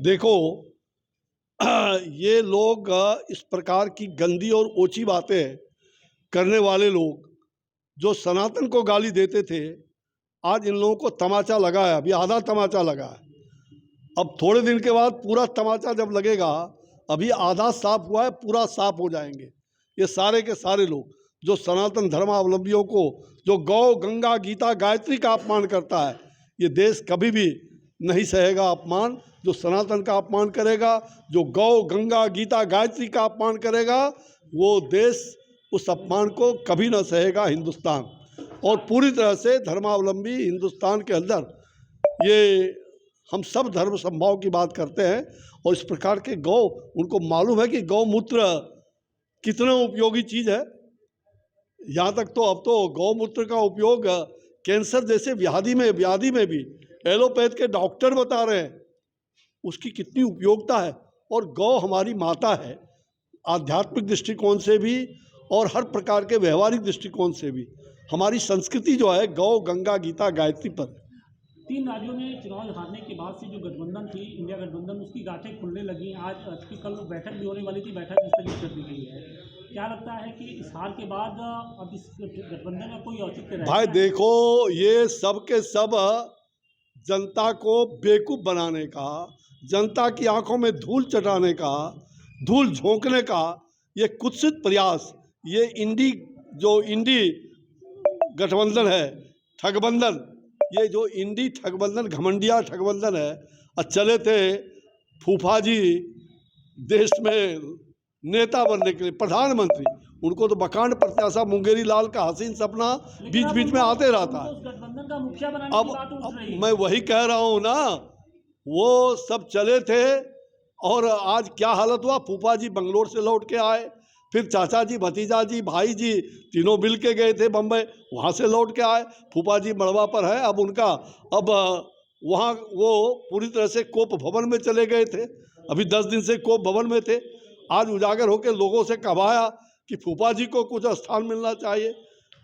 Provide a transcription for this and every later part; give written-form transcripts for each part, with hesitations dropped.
देखो ये लोग इस प्रकार की गंदी और ओछी बातें करने वाले लोग जो सनातन को गाली देते थे, आज इन लोगों को तमाचा लगा है। अभी आधा तमाचा लगा है, अब थोड़े दिन के बाद पूरा तमाचा जब लगेगा, अभी आधा साफ हुआ है, पूरा साफ हो जाएंगे। ये सारे के सारे लोग जो सनातन धर्मावलंबियों को, जो गौ गंगा गीता गायत्री का अपमान करता है, ये देश कभी भी नहीं सहेगा अपमान। जो सनातन का अपमान करेगा, जो गौ गंगा गीता गायत्री का अपमान करेगा, वो देश उस अपमान को कभी ना सहेगा हिंदुस्तान। और पूरी तरह से धर्मावलंबी हिंदुस्तान के अंदर ये हम सब धर्म संभाव की बात करते हैं। और इस प्रकार के गौ, उनको मालूम है कि गौमूत्र कितना उपयोगी चीज़ है। यहाँ तक तो अब तो गौमूत्र का उपयोग कैंसर जैसे व्याधि में भी एलोपैथ के डॉक्टर बता रहे हैं उसकी कितनी उपयोगिता है। और गौ हमारी माता है, आध्यात्मिक दृष्टिकोण से भी और हर प्रकार के व्यवहारिक दृष्टिकोण से भी। हमारी संस्कृति जो है गौ गंगा गीता गायत्री पर। 3 राज्यों में चुनाव हारने के बाद से जो गठबंधन थी, इंडिया गठबंधन, उसकी गांठें खुलने लगी। आज की कल बैठक भी होने वाली थी, बैठक स्थगित कर दी गई है। क्या लगता है कि इस हार के बाद अब इस गठबंधन में कोई औचित्य रहेगा? भाई देखो, ये सब के सब जनता को बेवकूफ़ बनाने का, जनता की आंखों में धूल चटाने का, धूल झोंकने का ये कुत्सित प्रयास, ये इंडी गठबंधन है, ठगबंधन, ये जो इंडी ठगबंधन, घमंडिया ठगबंधन है। चले थे फूफा जी देश में नेता बनने के लिए, प्रधानमंत्री, उनको तो बकांड प्रत्याशा मुंगेरी लाल का हसीन सपना बीच बीच में आते रहता है। गठबंधन का मुखिया बनाने की बात उठ रही है। मैं वही कह रहा हूँ ना, वो सब चले थे और आज क्या हालत हुआ। फूफा जी बंगलोर से लौट के आए, फिर चाचा जी, भतीजा जी, भाई जी तीनों मिल के गए थे बम्बई, वहाँ से लौट के आए। फूफा जी मड़वा पर है अब उनका, अब वहाँ वो पूरी तरह से कोप भवन में चले गए थे, अभी 10 दिन से कोप भवन में थे। आज उजागर होकर लोगों से कहाया कि फूफा जी को कुछ स्थान मिलना चाहिए,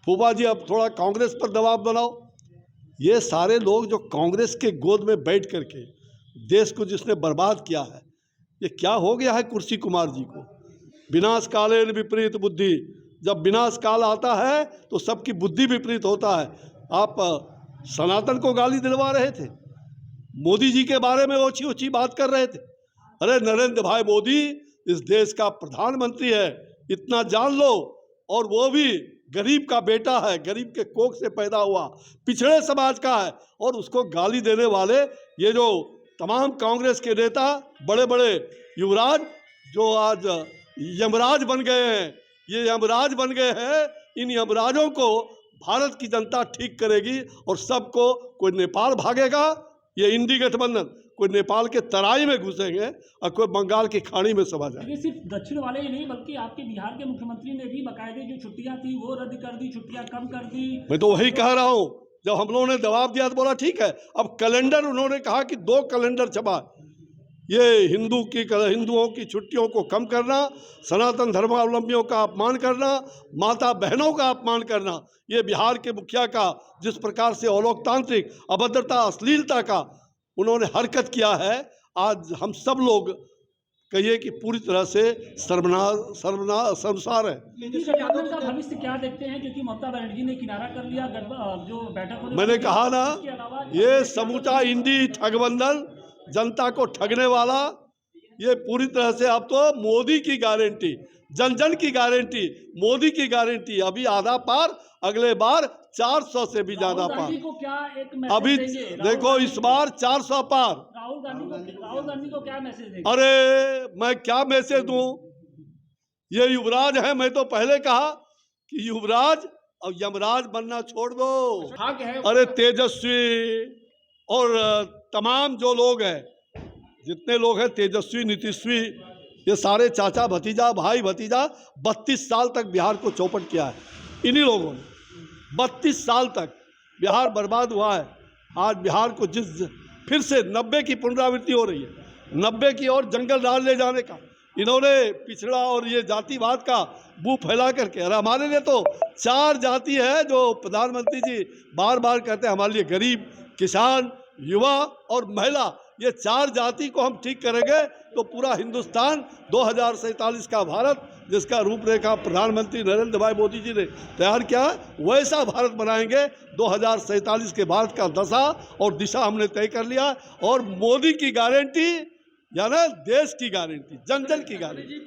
फूफा जी अब थोड़ा कांग्रेस पर दबाव बनाओ। ये सारे लोग जो कांग्रेस के गोद में बैठ करके देश को जिसने बर्बाद किया है, ये क्या हो गया है कुर्सी कुमार जी को। विनाश कालेन विपरीत बुद्धि, जब विनाश काल आता है तो सबकी बुद्धि विपरीत होता है। आप सनातन को गाली दिलवा रहे थे, मोदी जी के बारे में ओछी ओछी बात कर रहे थे। अरे नरेंद्र भाई मोदी इस देश का प्रधानमंत्री है, इतना जान लो। और वो भी गरीब का बेटा है, गरीब के कोख से पैदा हुआ, पिछड़े समाज का है। और उसको गाली देने वाले ये जो तमाम कांग्रेस के नेता, बड़े बड़े युवराज जो आज यमराज बन गए हैं, ये यमराज बन गए हैं। इन यमराजों को भारत की जनता ठीक करेगी और सबको, कोई नेपाल भागेगा, ये इंडी गठबंधन, कोई नेपाल के तराई में घुसेंगे और कोई बंगाल की खाड़ी में समा जाएंगे। सिर्फ दक्षिण वाले ही नहीं, बल्कि आपके बिहार के मुख्यमंत्री ने भी बाकायदे जो छुट्टियां थी वो रद्द कर दी, छुट्टियां कम कर दी। मैं तो वही कह रहा हूँ, जब हम लोगों ने दबाव दिया तो बोला ठीक है। अब कैलेंडर उन्होंने कहा कि 2 कैलेंडर छपा, ये हिंदुओं की छुट्टियों को कम करना, सनातन धर्मावलंबियों का अपमान करना, माता बहनों का अपमान करना, ये बिहार के मुखिया का जिस प्रकार से अलोकतांत्रिक, अभद्रता, अश्लीलता का उन्होंने हरकत किया है, आज हम सब लोग कहिए कि पूरी तरह से शर्मसार है। गठबंधन का भविष्य क्या देखते हैं, क्योंकि ममता बनर्जी ने किनारा कर लिया जो बैठक। मैंने कहा ना, ये समूचा इंडी ठगबंधन, जनता को ठगने वाला, ये पूरी तरह से अब तो मोदी की गारंटी, जन जन की गारंटी, मोदी की गारंटी, अभी आधा पार, अगले बार 400 से भी ज्यादा पार। को क्या एक अभी देखो इस बार 400 पार। राहुल गांधी को क्या मैसेज देंगे? अरे मैं क्या मैसेज दूं, ये युवराज है। मैं तो पहले कहा कि युवराज अब यमराज बनना छोड़ दो। अरे तेजस्वी और तमाम जो लोग हैं, जितने लोग हैं, तेजस्वी, नीतीश्वी, ये सारे चाचा भतीजा, भाई भतीजा, 32 साल तक बिहार को चौपट किया है इन्हीं लोगों ने। 32 साल तक बिहार बर्बाद हुआ है। आज बिहार को फिर से 90 की पुनरावृत्ति हो रही है, 90 की और जंगल राज ले जाने का इन्होंने पिछड़ा और ये जातिवाद का मुंह फैला करके। अरे हमारे लिए तो 4 जाति है जो प्रधानमंत्री जी बार बार कहते हैं, हमारे लिए गरीब, किसान, युवा और महिला, ये 4 जाति को हम ठीक करेंगे तो पूरा हिंदुस्तान 2047 का भारत, जिसका रूपरेखा प्रधानमंत्री नरेंद्र भाई मोदी जी ने तैयार किया, वैसा भारत बनाएंगे। 2047 के भारत का दशा और दिशा हमने तय कर लिया, और मोदी की गारंटी या ना देश की गारंटी, जन जन की गारंटी।